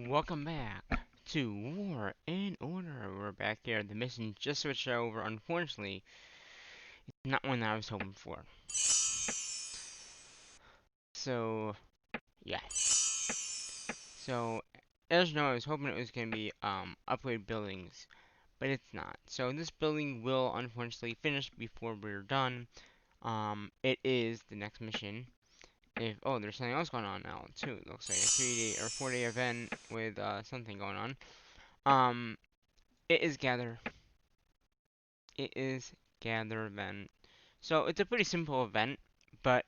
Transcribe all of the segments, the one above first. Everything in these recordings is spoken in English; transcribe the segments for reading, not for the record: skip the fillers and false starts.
Welcome back to War in Order. We're back here. The mission just switched over. Unfortunately, it's not one that I was hoping for. So, yeah. So, as you know, I was hoping it was going to be upgrade buildings, but it's not. So, this building will unfortunately finish before we're done. It is the next mission. There's something else going on now too. It looks like a 3-day or 4-day event with something going on. Um, it is gather. It is gather event. So it's a pretty simple event, but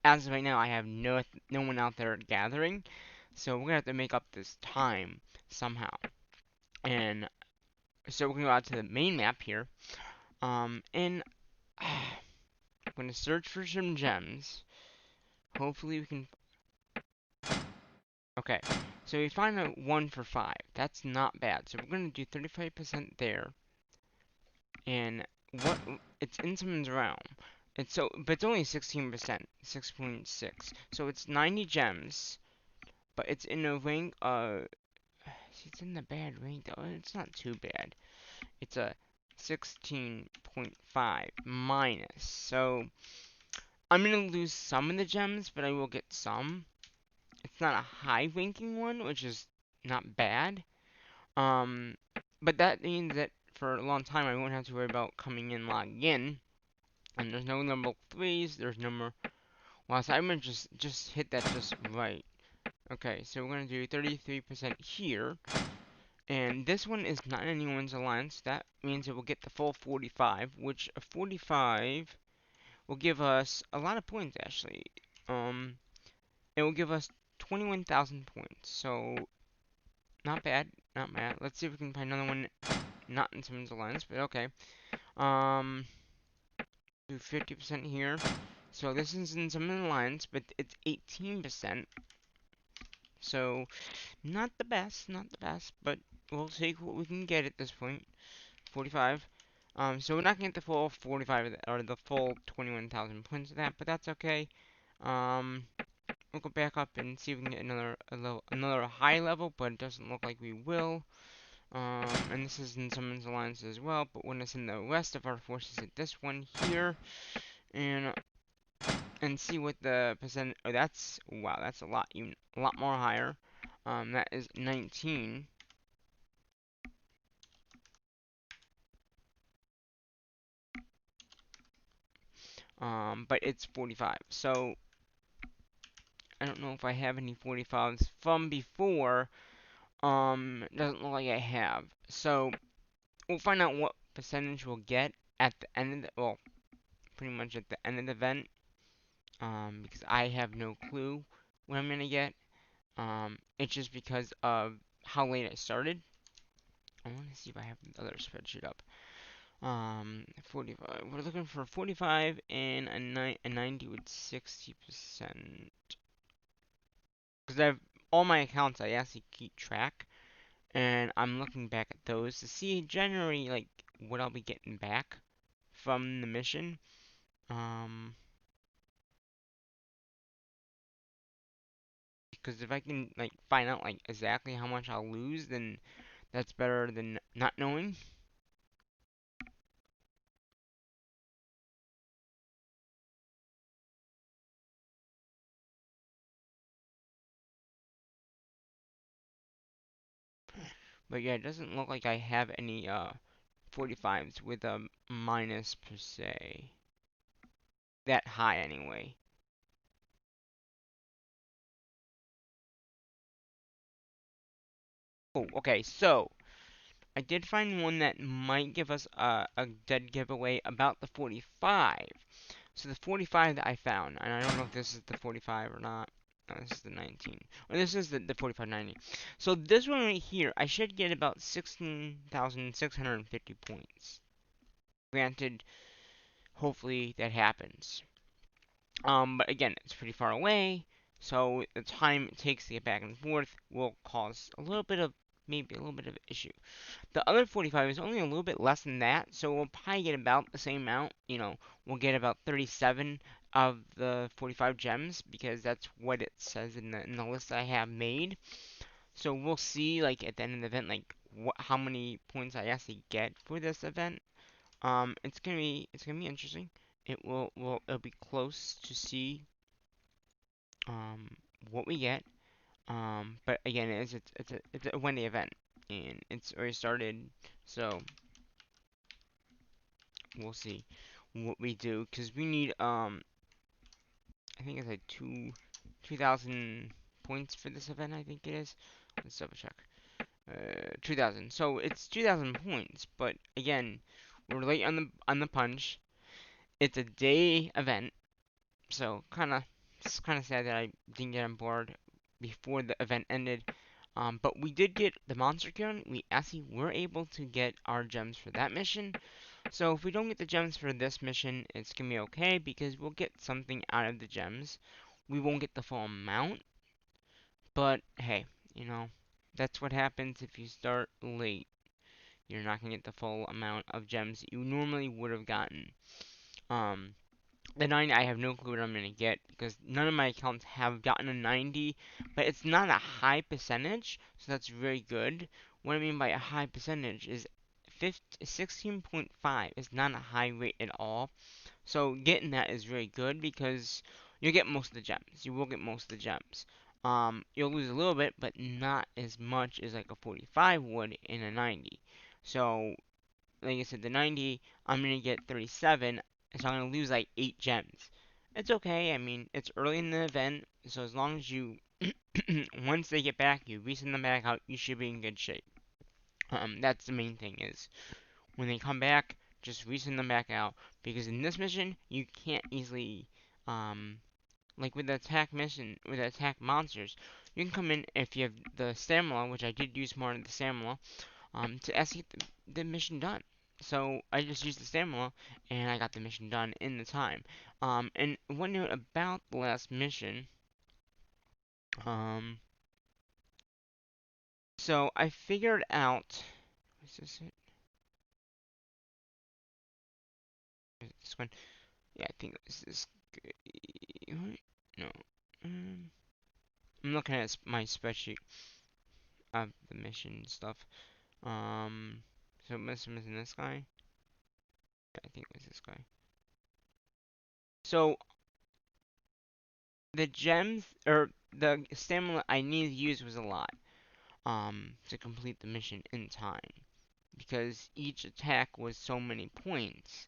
as of right now, I have no one out there gathering, so we're gonna have to make up this time somehow. And so we're gonna go out to the main map here, and I'm gonna search for some gems. Hopefully we can. Okay, so we find a 1 for 5. That's not bad. So we're gonna do 35% there, and what it's in someone's realm. But it's only 16%, 6.6. So it's 90 gems, but it's in a rank. It's in the bad rank though. It's not too bad. It's a 16.5 minus. So I'm gonna lose some of the gems, but I will get some. It's not a high ranking one, which is not bad. Um, but that means that for a long time I won't have to worry about coming in, logging in. And there's no number 3s, there's no more. Wow, so I'm gonna just hit that just right. Okay, so we're gonna do 33% here. And this one is not in anyone's alliance. That means it will get the full 45, which a 45 will give us a lot of points actually. Um, it will give us 21,000 points. So not bad, not bad. Let's see if we can find another one not in someone's alliance, but okay. Um, do 50% here. So this is in someone's alliance, but it's 18%. So not the best, not the best, but we'll take what we can get at this point. 45. So we're not gonna get the full 45 or the full 21,000 points of that, but that's okay. Um, we'll go back up and see if we can get another high level, but it doesn't look like we will. And this is in someone's alliance as well, but when it's in the rest of our forces at this one here, and see what the percent. Oh, that's wow, that's a lot, even a lot more higher. That is 19. But it's 45. So I don't know if I have any 45s from before. It doesn't look like I have. So we'll find out what percentage we'll get at the end of the, well, pretty much at the end of the event. Because I have no clue what I'm gonna get. It's just because of how late I started. I want to see if I have the other spreadsheet up. 45. We're looking for 45 and a 90 with 60%. Because I have all my accounts, I actually keep track, and I'm looking back at those to see generally like what I'll be getting back from the mission. Um, because if I can like find out like exactly how much I'll lose, then that's better than not knowing. But yeah, it doesn't look like I have any 45s with a minus per se. That high anyway. Oh, okay, so I did find one that might give us a dead giveaway about the 45. So the 45 that I found, and I don't know if this is the 45 or not. No, this is the 19. Or this is the 4590. So this one right here, I should get about 16,650 points. Granted, hopefully that happens. But again, it's pretty far away, so the time it takes to get back and forth will cause a little bit of, maybe a little bit of issue. The other 45 is only a little bit less than that, so we'll probably get about the same amount. You know, we'll get about 37 of the 45 gems because that's what it says in the list I have made. So we'll see like at the end of the event like how many points I actually get for this event. It's gonna be interesting. It'll be close to see um what we get. But again, it's a 1 day event and it's already started, so we'll see what we do because we need I think it's like 2,000 points for this event. I think it is. Let's double check. 2,000. So it's 2,000 points, but again, we're late on the punch. It's a day event, so it's kind of sad that I didn't get on board before the event ended. But we did get the monster gun. We actually were able to get our gems for that mission. So if we don't get the gems for this mission, it's gonna be okay because we'll get something out of the gems. We won't get the full amount, but hey, you know, that's what happens if you start late. You're not gonna get the full amount of gems that you normally would have gotten. Um, the 90, I have no clue what I'm gonna get because none of my accounts have gotten a 90, but it's not a high percentage, so that's very good. What I mean by a high percentage is 16.5 is not a high rate at all. So getting that is very good because you'll get most of the gems. You will get most of the gems. You'll lose a little bit, but not as much as like a 45 would in a 90. So, like I said, the 90, I'm gonna get 37, so I'm gonna lose like 8 gems. It's okay. I mean, it's early in the event, so as long as you, once they get back, you resend them back out, you should be in good shape. That's the main thing is when they come back, just resend them back out. Because in this mission, you can't easily, um, like with the attack mission, with the attack monsters, you can come in if you have the stamina, which I did use more of the stamina, to actually get the mission done. So I just used the stamina, and I got the mission done in the time. And one note about the last mission, um, so I figured out, is this it? Is it this one? Yeah, I think this is good. No. Um, I'm looking at my spreadsheet of the mission stuff. Um, so missing this guy. Yeah, I think it was this guy. So the gems or the stamina I needed to use was a lot. To complete the mission in time because each attack was so many points,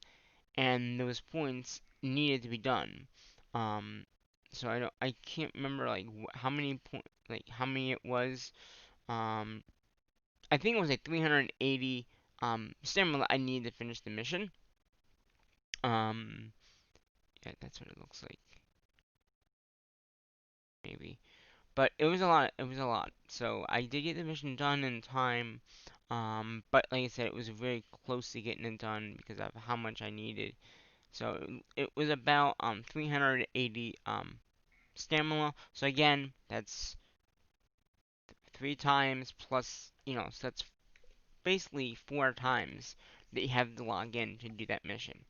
and those points needed to be done. Um, so I can't remember like how many like how many it was. Um, I think it was like 380 stamina I needed to finish the mission. Um, yeah, that's what it looks like, maybe. But it was a lot. It was a lot. So I did get the mission done in time. But like I said, it was very close to getting it done because of how much I needed. So it was about 380 stamina. So again, that's 3 times plus, so that's basically 4 times that you have to log in to do that mission.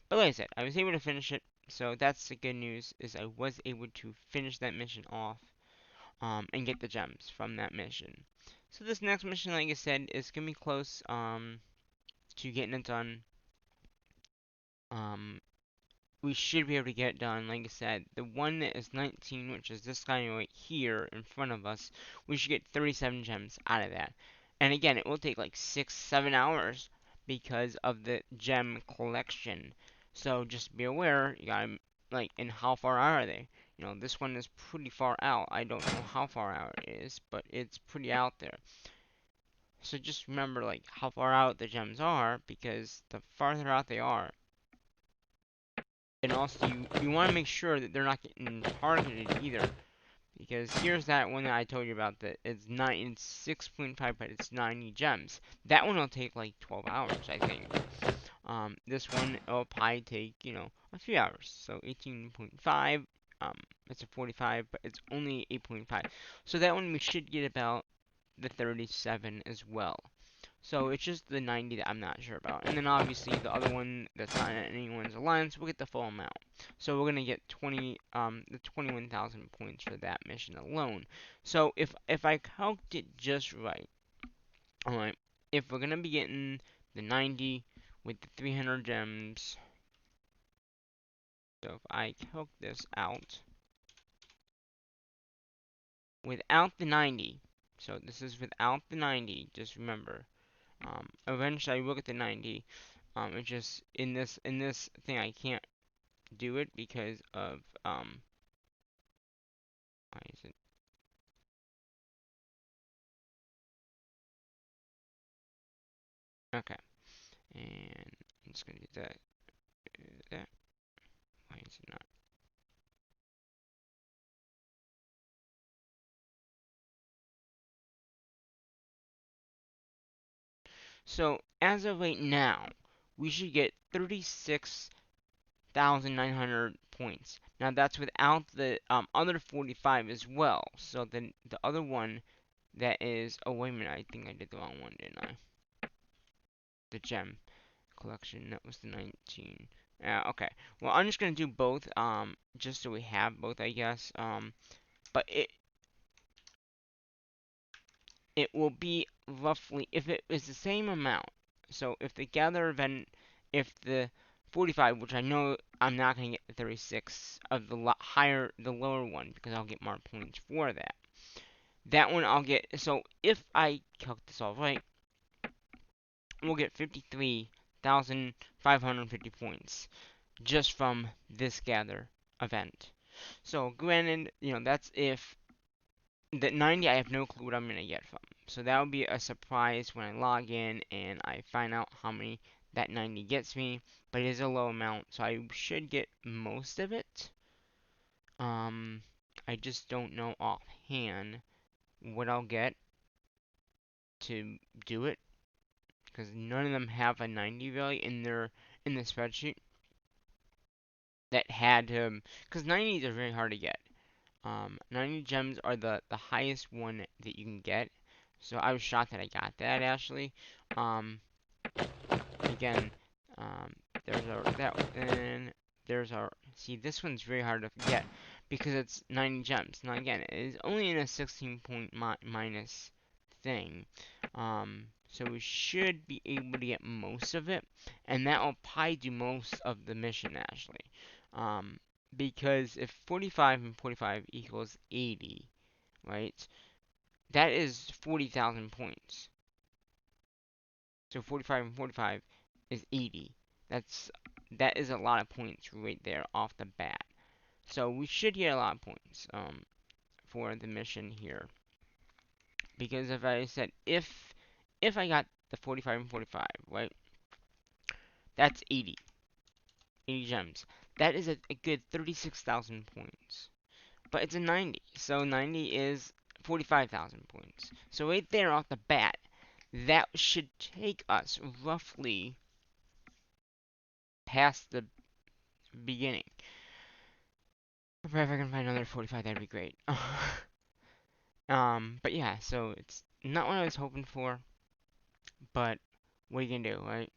But like I said, I was able to finish it. So that's the good news is I was able to finish that mission off and get the gems from that mission. So this next mission, like I said, is gonna be close to getting it done. Um, we should be able to get it done. Like I said, the one that is 19, which is this guy right here in front of us, we should get 37 gems out of that. And again, it will take like 6, 7 hours because of the gem collection. So just be aware, you gotta, like, and how far out are they? This one is pretty far out. I don't know how far out it is, but it's pretty out there. So just remember, like, how far out the gems are, because the farther out they are, and also you want to make sure that they're not getting targeted either. Because here's that one that I told you about that it's 6.5, but it's 90 gems. That one will take like 12 hours, I think. This one will probably take, a few hours. So 18.5, it's a 45, but it's only 8.5. So that one we should get about the 37 as well. So it's just the 90 that I'm not sure about. And then obviously the other one that's not in anyone's alliance will get the full amount. So we're gonna get the 21,000 points for that mission alone. So if I calced it just right, alright, if we're gonna be getting the 90 with the 300 gems, so if I calc this out without the 90, so this is without the 90, just remember. Eventually I will get the 90. It's just in this thing I can't do it because of why is it? Okay, and I'm just gonna do that. That. Why is it not? So as of right now, we should get 36,900 points. Now that's without the other 45 as well. So then the other one that is, oh wait a minute, I think I did the wrong one, didn't I? The gem collection, that was the 19. Okay. Well, I'm just gonna do both, just so we have both, I guess. But it will be roughly, if it is the same amount. So if the gather event, if the 45, which I know I'm not gonna get the 36 of the higher, the lower one, because I'll get more points for that. That one I'll get. So if I calculate this all right, we'll get 53,550 points just from this gather event. So granted, that's if the 90 I have no clue what I'm gonna get from. So that would be a surprise when I log in and I find out how many that 90 gets me. But it is a low amount, so I should get most of it. I just don't know offhand what I'll get to do it because none of them have a 90 value in the spreadsheet that had to, because 90s are very hard to get. 90 gems are the highest one that you can get. So I was shocked that I got that actually. Um, again, um, there's our and there's our. See, this one's very hard to get because it's 90 gems. Now again, it is only in a 16 point minus thing. So we should be able to get most of it, and that will probably do most of the mission actually. Um, because if 45 and 45 equals 80, right? That is 40,000 points. So 45 and 45 is 80. That is a lot of points right there off the bat. So we should get a lot of points for the mission here. Because if I said if I got the 45 and 45, right? That's 80. 80 gems. That is a good 36,000 points. But it's a 90. So 90 is 45,000 points. So right there off the bat, that should take us roughly past the beginning. If I can find another 45, that'd be great. But yeah, so it's not what I was hoping for, but what are you gonna do, right?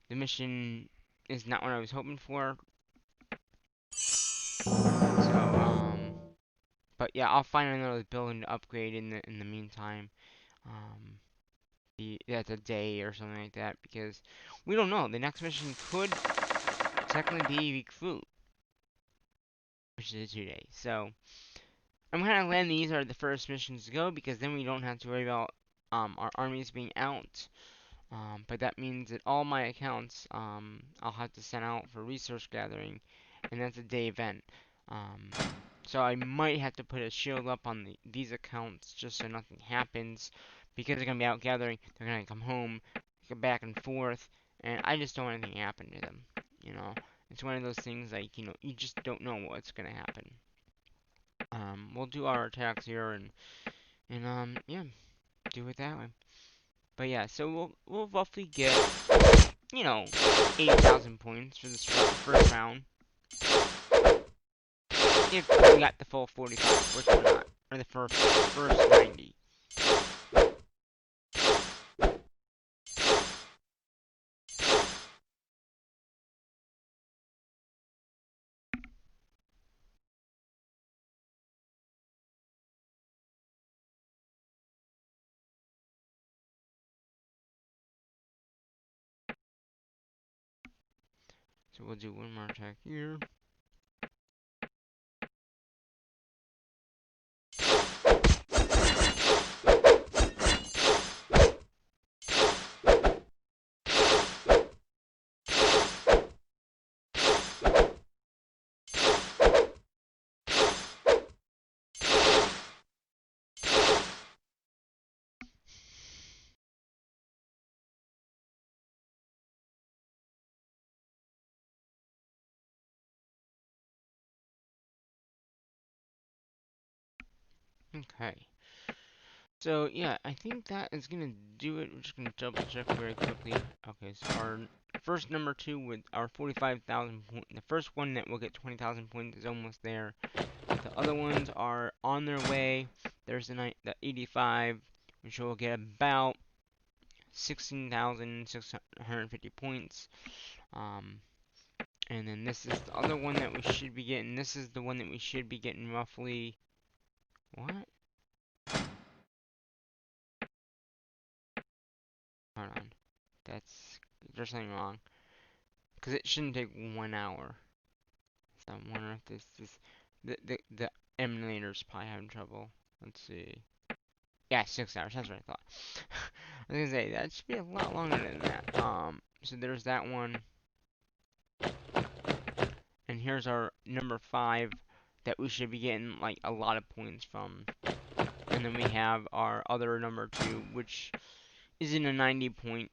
The mission is not what I was hoping for. So, but yeah, I'll find another building to upgrade in the meantime. Um, that's a day or something like that because we don't know. The next mission could technically be recruit, which is 2 days. So I'm kind of glad these are the first missions to go because then we don't have to worry about our armies being out. But that means that all my accounts I'll have to send out for resource gathering, and that's a day event. Um, so I might have to put a shield up on these accounts just so nothing happens because they're gonna be out gathering. They're gonna come home, go back and forth, and I just don't want anything to happen to them. You know, it's one of those things like you just don't know what's gonna happen. We'll do our attacks here and yeah, do it that way. But yeah, so we'll roughly get 8,000 points for this first round if we got the full 45, which we're not, or the first 90. So we'll do one more attack here. Okay. So yeah, I think that is gonna do it. We're just gonna double check very quickly. Okay, so our first number two with our 45,000 points. The first one that will get 20,000 points is almost there. The other ones are on their way. There's the 85, which will get about 16,650 points. Um, and then this is the other one that we should be getting. This is the one that we should be getting roughly. What? Hold on. There's something wrong. Because it shouldn't take 1 hour. So I wonder if this is the emulator's probably having trouble. Let's see. Yeah, 6 hours. That's what I thought. I was gonna say that should be a lot longer than that. So there's that one, and here's our number 5 that we should be getting like a lot of points from. And then we have our other number 2, which is in a 90-point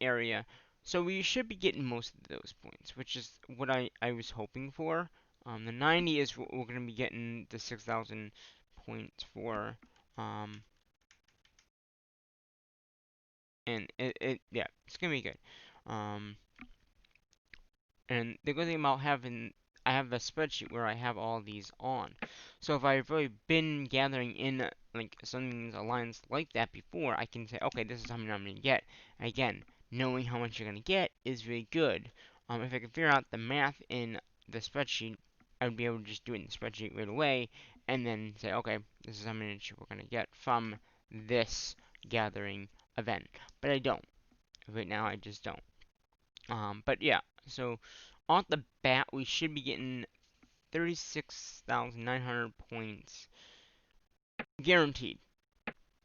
area. So we should be getting most of those points, which is what I was hoping for. The 90 is what we're going to be getting the 6,000 points for. Um, and yeah, it's going to be good. Um, and the good thing about I have a spreadsheet where I have all these on. So if I've really been gathering in like something's alliance like that before, I can say, okay, this is how many I'm gonna get. And again, knowing how much you're gonna get is really good. If I can figure out the math in the spreadsheet, I would be able to just do it in the spreadsheet right away, and then say, okay, this is how much we're gonna get from this gathering event. But I don't. Right now, I just don't. But yeah, so off the bat, we should be getting 36,900 points guaranteed.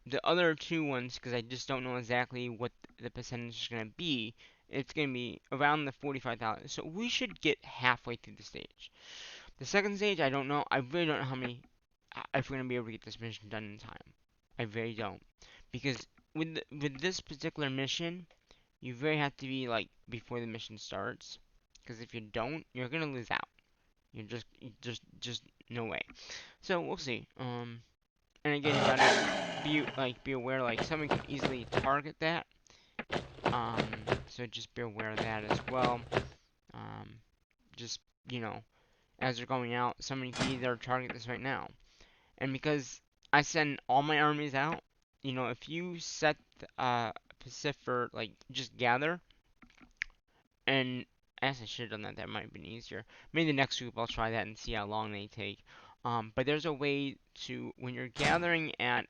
The other two ones, because I just don't know exactly what the percentage is going to be, it's going to be around the 45,000. So we should get halfway through the stage. The second stage, I don't know. I really don't know how many, if we're going to be able to get this mission done in time. I really don't. Because with this particular mission, you really have to be like before the mission starts. Because if you don't, you're going to lose out. Just no way. So we'll see. And again, you gotta be aware, like someone can easily target that. Um, so just be aware of that as well. Um, just you know, as they're going out, someone can either target this right now. And because I send all my armies out, if you set Pacific for like just gather, and as I should have done that, that might have been easier. Maybe the next group I'll try that and see how long they take. But there's a way to, when you're gathering at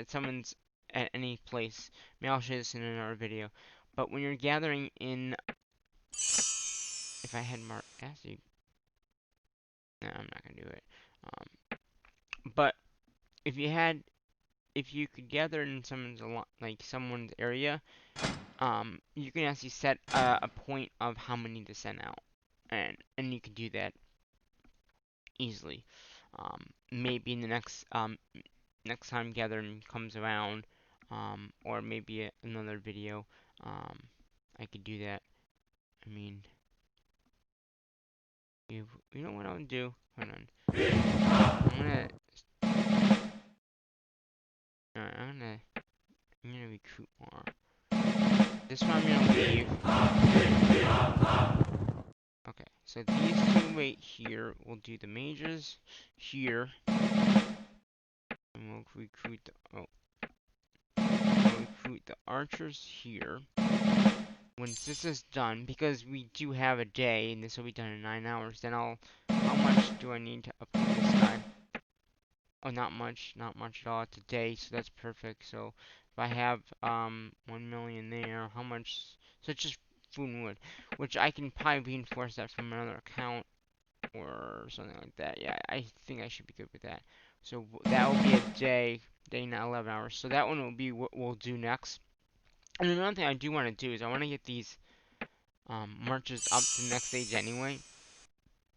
someone's, at any place, maybe I'll show this in another video, but when you're gathering in, if I had more, actually, no, I'm not gonna do it. But if you had, if you could gather in someone's area, you can actually set a point of how many to send out, and you can do that easily. Maybe in the next time gathering comes around, or maybe another video, um, I could do that. I mean, you know what I'll do? Hold on. I'm gonna recruit more. This one I'm gonna leave. Okay, so these two right here, we'll do the mages here, and we'll recruit the archers here. Once this is done, because we do have a day, and this will be done in 9 hours, then how much do I need to upgrade this guy? Oh, not much at all. It's a day, so that's perfect. So if I have 1 million there, how much? So it's just food and wood, which I can probably reinforce that from another account or something like that. Yeah, I think I should be good with that. So that will be a day, not 11 hours. So that one will be what we'll do next. And another thing I do want to do is I want to get these marches up to the next stage anyway,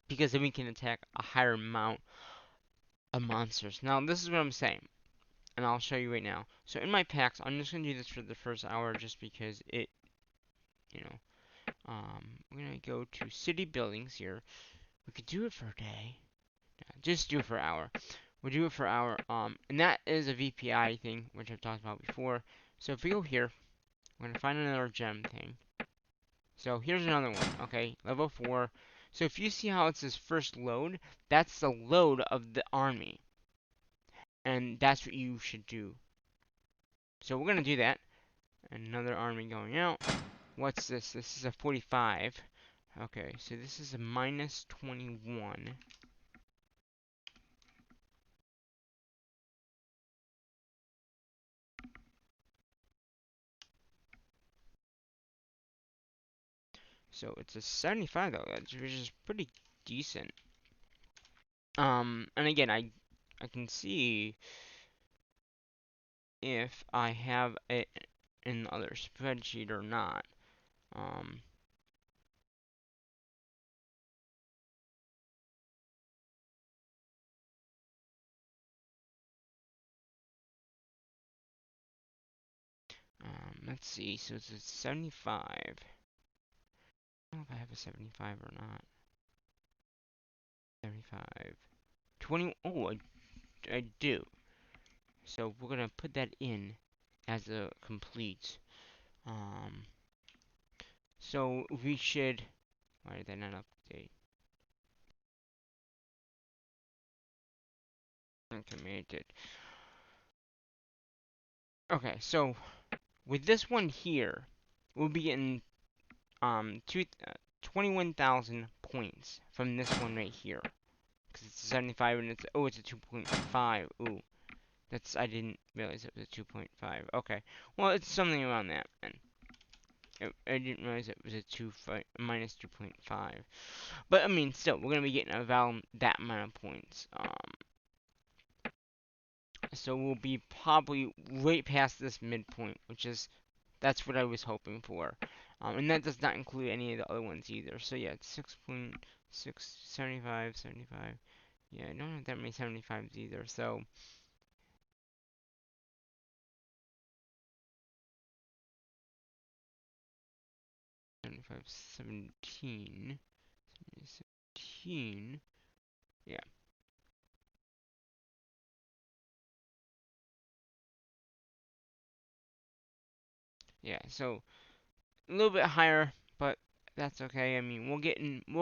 because then we can attack a higher amount of monsters. Now, this is what I'm saying, and I'll show you right now. So in my packs, I'm just going to do this for the first hour just because it, you know, I'm going to go to city buildings here. We could do it for a day. Yeah, just do it for an hour. We'll do it for an hour. And that is a VPI thing, which I've talked about before. So if we go here, we're going to find another gem thing. So here's another one, okay, level 4. So if you see how it says first load, that's the load of the army. And that's what you should do. So we're going to do that. Another army going out. What's this? This is a 45. Okay, so this is a minus 21. So it's a 75 though, which is pretty decent. And again, I can see if I have it in other spreadsheet or not. Um, let's see. So it's a 75. I don't know if I have a 75 or not. 75. 20. Oh, I do. So we're gonna put that in as a complete. Um, so we should. Why did that not update? Okay, made it. Okay, so with this one here, we'll be getting 21,000 points from this one right here. Because it's a 75 and it's a 2.5. Ooh, I didn't realize it was a 2.5. Okay, well, it's something around that, and I didn't realize it was a minus 2.5. But, I mean, still, we're going to be getting about that amount of points. So we'll be probably right past this midpoint, that's what I was hoping for. And that does not include any of the other ones either. So yeah, it's 6.6, 75, 75. Yeah, I don't have that many 75s either. So 75, 17, 17. Yeah, yeah. So a little bit higher, but that's okay. I mean, we'll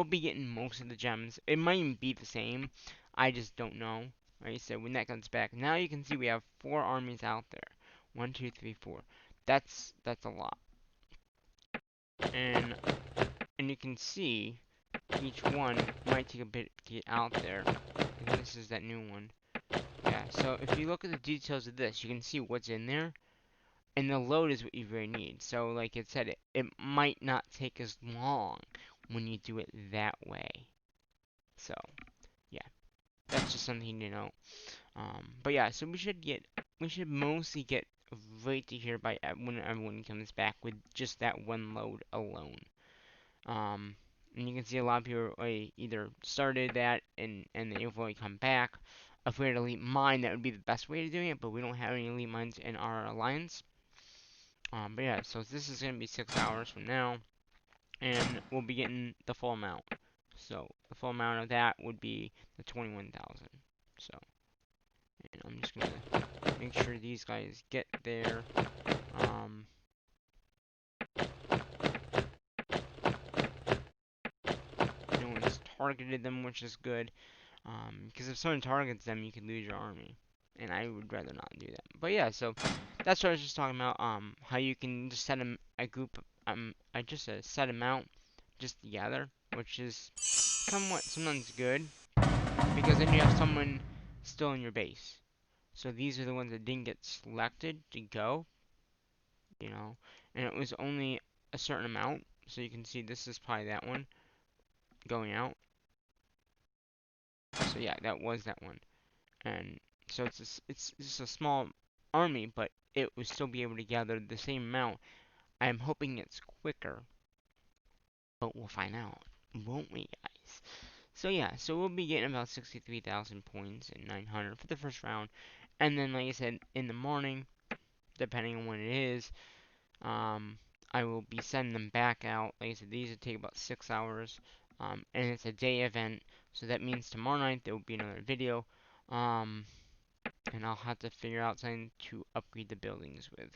be getting most of the gems. It might even be the same. I just don't know. Like I said, when that comes back. Now you can see we have 4 armies out there. One, two, three, four. That's a lot. And you can see each one might take a bit to get out there. I think this is that new one. Yeah, so if you look at the details of this, you can see what's in there. And the load is what you really need. So, like it said, it might not take as long when you do it that way. So, yeah, that's just something to know. But yeah, so we should mostly get right to here by when everyone comes back with just that one load alone. And you can see a lot of people either started that and they've only come back. If we had elite mine, that would be the best way to doing it, but we don't have any elite mines in our alliance. But yeah, so this is gonna be 6 hours from now, and we'll be getting the full amount. So the full amount of that would be the 21,000. So, and I'm just gonna make sure these guys get there. Um, no one's targeted them, which is good. Because if someone targets them, you could lose your army, and I would rather not do that. But yeah, so that's what I was just talking about. How you can just set a group. I just set them out just together, which is somewhat sometimes good because then you have someone still in your base. So these are the ones that didn't get selected to go, and it was only a certain amount. So you can see this is probably that one going out. So yeah, that was that one. And so it's just a small army, but it will still be able to gather the same amount. I'm hoping it's quicker, but we'll find out, won't we, guys? So yeah, so we'll be getting about 63,000 points and 900 for the first round, and then like I said, in the morning, depending on when it is, um, I will be sending them back out. Like I said, these will take about 6 hours, and it's a day event, so that means tomorrow night there will be another video, um, and I'll have to figure out something to upgrade the buildings with,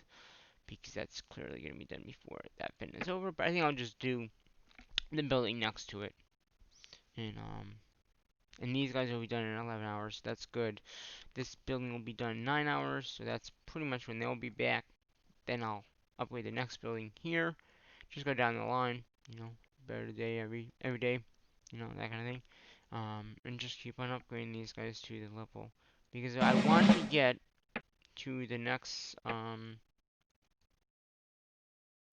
because that's clearly going to be done before that event is over, but I think I'll just do the building next to it, and these guys will be done in 11 hours, so that's good. This building will be done in 9 hours, so that's pretty much when they'll be back. Then I'll upgrade the next building here. Just go down the line, better day every day, that kind of thing. And just keep on upgrading these guys to the level. Because I want to get to the next, I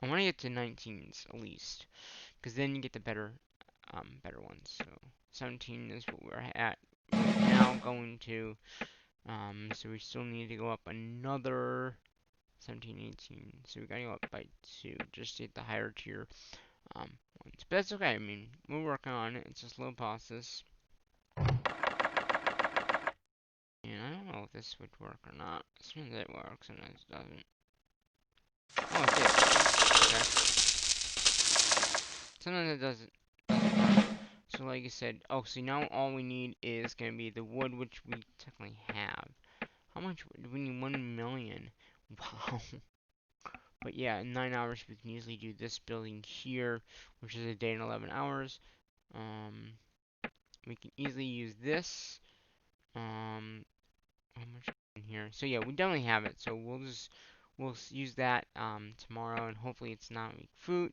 want to get to 19s at least. Because then you get the better ones. So 17 is what we're at right now, going to. So we still need to go up another 17, 18. So we gotta go up by 2 just to get the higher tier ones. But that's okay. I mean, we're working on it. It's a slow process. And I don't know if this would work or not. Sometimes it works, sometimes it doesn't. Oh, it did. Okay. Sometimes it doesn't work. So like I said, oh, see now all we need is gonna be the wood, which we technically have. How much would we need? 1 million. Wow. But yeah, in 9 hours we can easily do this building here, which is a day and 11 hours. Um, we can easily use this. How much in here? So yeah, we definitely have it. So we'll use that tomorrow, and hopefully it's not weak fruit.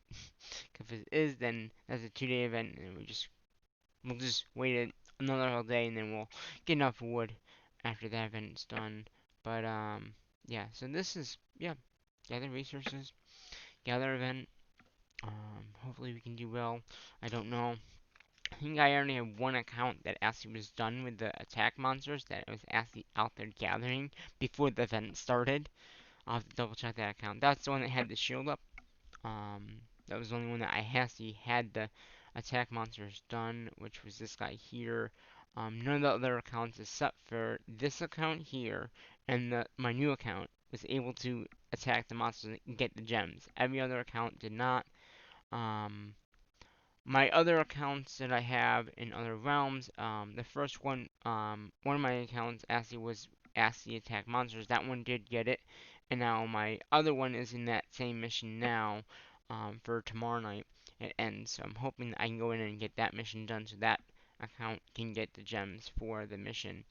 If it is, then that's a 2-day event, and we'll just wait another whole day, and then we'll get enough wood after that event's done. But yeah. So this is gather resources, gather event. Hopefully we can do well. I don't know. I think I only have one account that actually was done with the attack monsters that was actually out there gathering before the event started. I'll have to double check that account. That's the one that had the shield up. That was the only one that I actually had the attack monsters done, which was this guy here. None of the other accounts except for this account here and my new account was able to attack the monsters and get the gems. Every other account did not. Um, my other accounts that I have in other realms, the first one, one of my accounts actually was actually attack monsters. That one did get it, and now my other one is in that same mission now, for tomorrow night. It ends, so I'm hoping that I can go in and get that mission done, so that account can get the gems for the mission.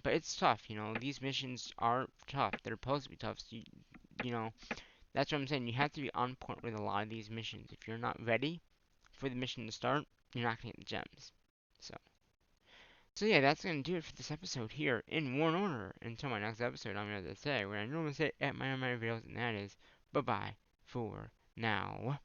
But it's tough, These missions are tough. They're supposed to be tough. So that's what I'm saying. You have to be on point with a lot of these missions. If you're not ready for the mission to start, you're not gonna get the gems. So, so yeah, that's gonna do it for this episode here in one order. Until my next episode, I'm gonna say what I normally say at my videos, and that is bye bye for now.